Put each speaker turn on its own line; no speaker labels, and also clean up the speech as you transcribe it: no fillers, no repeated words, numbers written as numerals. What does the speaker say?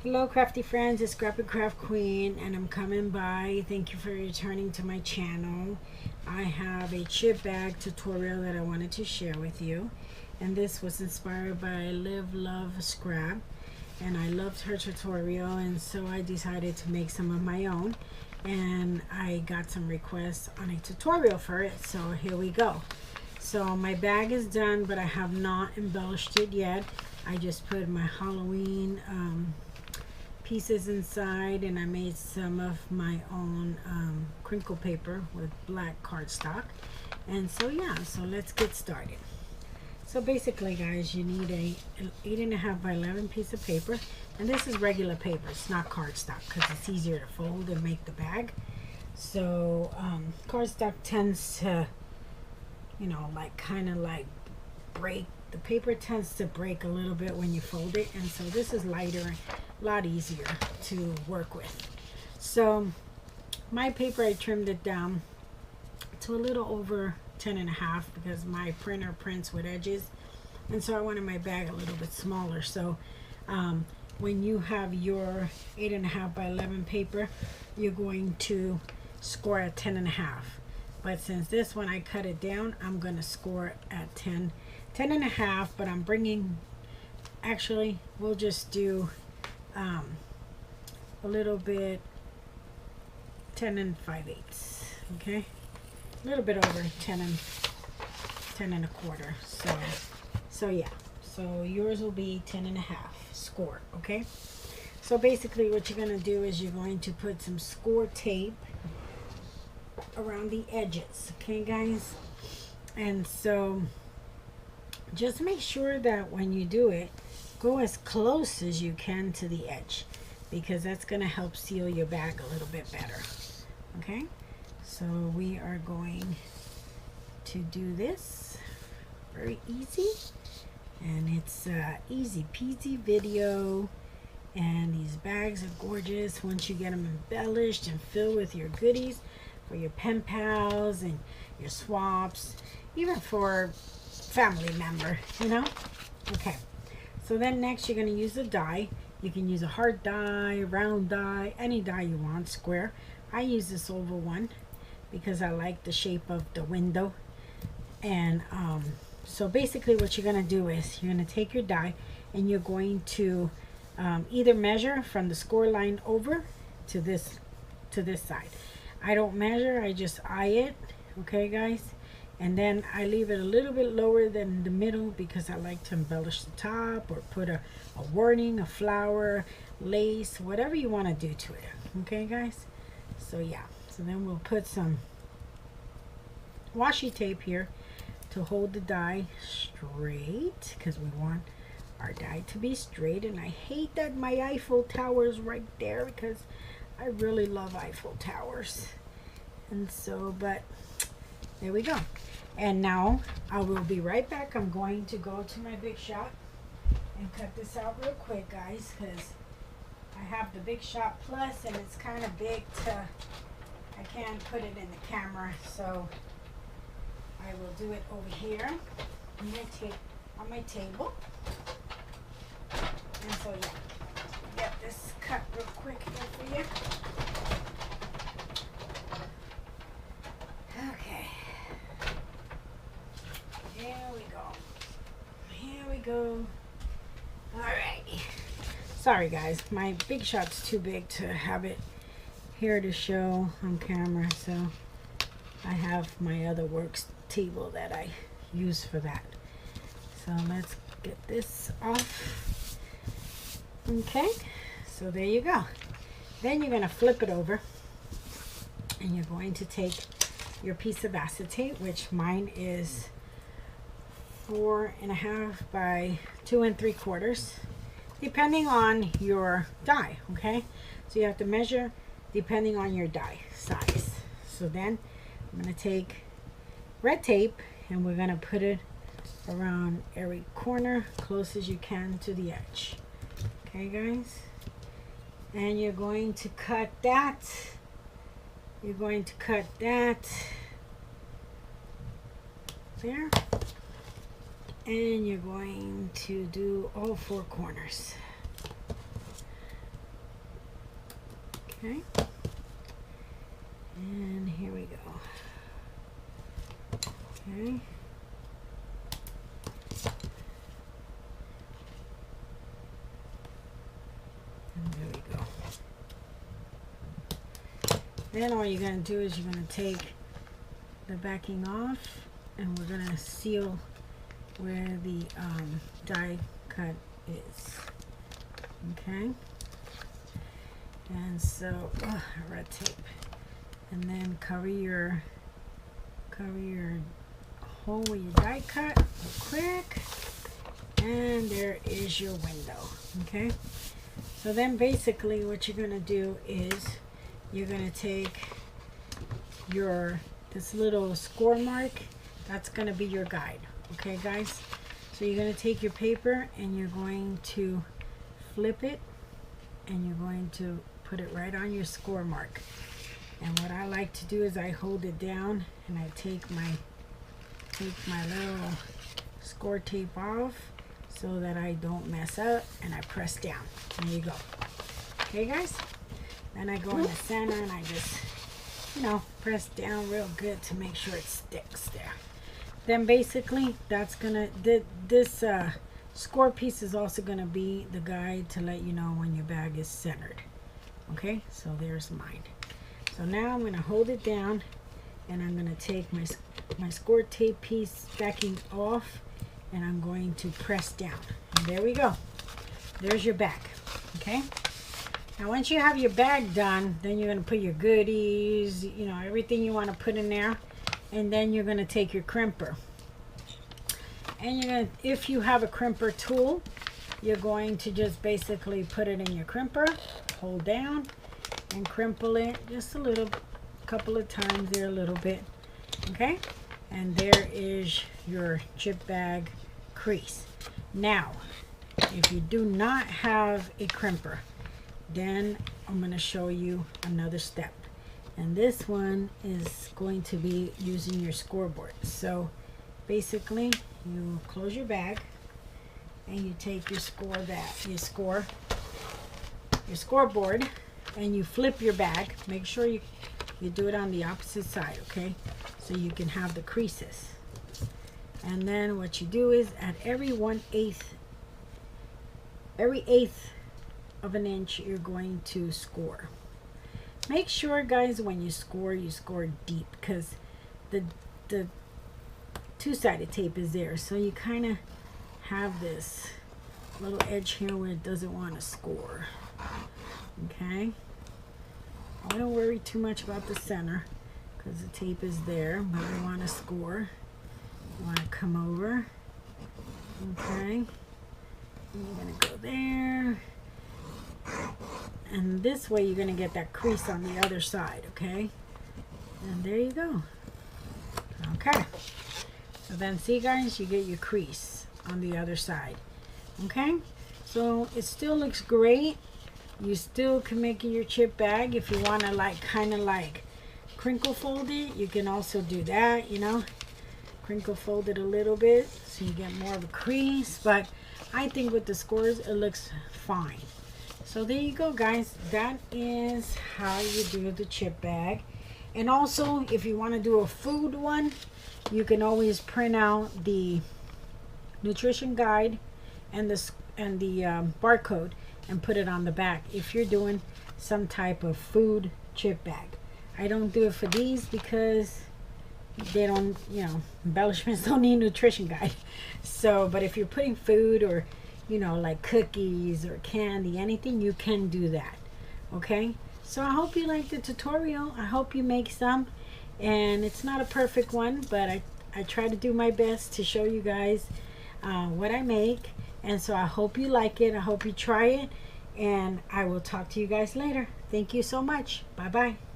Hello crafty friends, it's Scrappy Craft Queen and I'm coming by. Thank you for returning to my channel. I have a chip bag tutorial that I wanted to share with you, and this was inspired by Live Love Scrap, and I loved her tutorial, and so I decided to make some of my own, and I got some requests on a tutorial for it, so here we go. So my bag is done, but I have not embellished it yet. I just put my Halloween pieces inside, and I made some of my own crinkle paper with black cardstock. And so yeah, so let's get started. So basically guys, you need an 8.5 by 11 piece of paper, and this is regular paper, it's not cardstock because it's easier to fold and make the bag. So cardstock tends to, you know, like kind of like break. The paper tends to break a little bit when you fold it, and so this is lighter and a lot easier to work with. So my paper, I trimmed it down to a little over 10.5 because my printer prints with edges, and so I wanted my bag a little bit smaller. So when you have your 8.5 by 11 paper, you're going to score at 10.5. But since this one I cut it down, I'm going to score at 10.5, but I'm bringing, actually we'll just do a little bit 10 5/8, okay, a little bit over 10 1/4. So yeah, so yours will be 10.5 score. Okay, so basically what you're going to do is you're going to put some score tape around the edges, okay guys, and so just make sure that when you do it, go as close as you can to the edge, because that's going to help seal your bag a little bit better. Okay, so we are going to do this very easy, and it's easy peasy video, and these bags are gorgeous once you get them embellished and filled with your goodies for your pen pals and your swaps, even for family member, you know. Okay, so then next you're going to use a die. You can use a hard die, round die, any die you want, square. I use this oval one because I like the shape of the window. And so basically what you're going to do is you're going to take your die and you're going to either measure from the score line over to this side. I don't measure, I just eye it, okay guys, and then I leave it a little bit lower than the middle because I like to embellish the top or put a wording, a flower, lace, whatever you want to do to it, okay guys. So yeah, so then we'll put some washi tape here to hold the die straight, because we want our die to be straight. And I hate that my Eiffel Tower is right there because I really love Eiffel Towers. And so, but there we go. And now I will be right back. I'm going to go to my Big Shot and cut this out real quick, guys, because I have the Big Shot Plus and it's kind of big to, I can't put it in the camera, so I will do it over here on my table. And so yeah, get this cut real quick here for you. Okay, here we go. Here we go. Alrighty. Sorry guys, my Big Shot's too big to have it here to show on camera, so I have my other works table that I use for that. So let's get this off. Okay, so there you go. Then you're going to flip it over, and you're going to take your piece of acetate, which mine is 4.5 by 2 3/4, depending on your die. Okay, so you have to measure depending on your die size. So then I'm going to take red tape and we're going to put it around every corner, close as you can to the edge. Okay guys, and you're going to cut that. You're going to cut that there, and you're going to do all 4 corners. Okay, and here we go. Okay, and there we go. Then all you're going to do is you're going to take the backing off, and we're going to seal where the die cut is. Okay, and so red tape, and then cover your hole where your die cut real quick, and there is your window. Okay, so then basically what you're going to do is you're going to take this little score mark. That's going to be your guide. Okay guys, so you're going to take your paper and you're going to flip it, and you're going to put it right on your score mark. And what I like to do is I hold it down and I take my little score tape off so that I don't mess up, and I press down. There you go. Okay guys, then I go in the center and I just, you know, press down real good to make sure it sticks there. Then basically that's gonna, this score piece is also gonna be the guide to let you know when your bag is centered. Okay, so there's mine. So now I'm gonna hold it down, and I'm gonna take my score tape piece backing off, and I'm going to press down. And there we go. There's your bag. Okay. Now once you have your bag done, then you're gonna put your goodies, you know, everything you want to put in there. And then you're going to take your crimper, and you're going to, if you have a crimper tool, you're going to just basically put it in your crimper, hold down, and crimple it just a little, couple of times there, a little bit. Okay, and there is your chip bag crease. Now if you do not have a crimper, then I'm going to show you another step. And this one is going to be using your scoreboard. So basically you close your bag and you take your scoreboard, and you flip your bag. Make sure you do it on the opposite side, okay? So you can have the creases. And then what you do is at every 1/8 of an inch, you're going to score. Make sure guys, when you score deep, because the two-sided tape is there, so you kind of have this little edge here where it doesn't want to score. Okay, I don't worry too much about the center because the tape is there, but we want to score. You want to come over. Okay, and you're going to go there. And this way you're going to get that crease on the other side. Okay, and there you go. Okay, so then see guys, you get your crease on the other side. Okay, so it still looks great. You still can make it your chip bag. If you want to like kind of like crinkle fold it, you can also do that, you know, crinkle fold it a little bit so you get more of a crease. But I think with the scores it looks fine. So there you go guys, that is how you do the chip bag. And also if you want to do a food one, you can always print out the nutrition guide and the barcode and put it on the back if you're doing some type of food chip bag. I don't do it for these because they don't, you know, embellishments don't need nutrition guide. So but if you're putting food, or you know, like cookies or candy, anything, you can do that. Okay, so I hope you liked the tutorial. I hope you make some, and it's not a perfect one, but I try to do my best to show you guys what I make. And so I hope you like it. I hope you try it, and I will talk to you guys later. Thank you so much. Bye bye.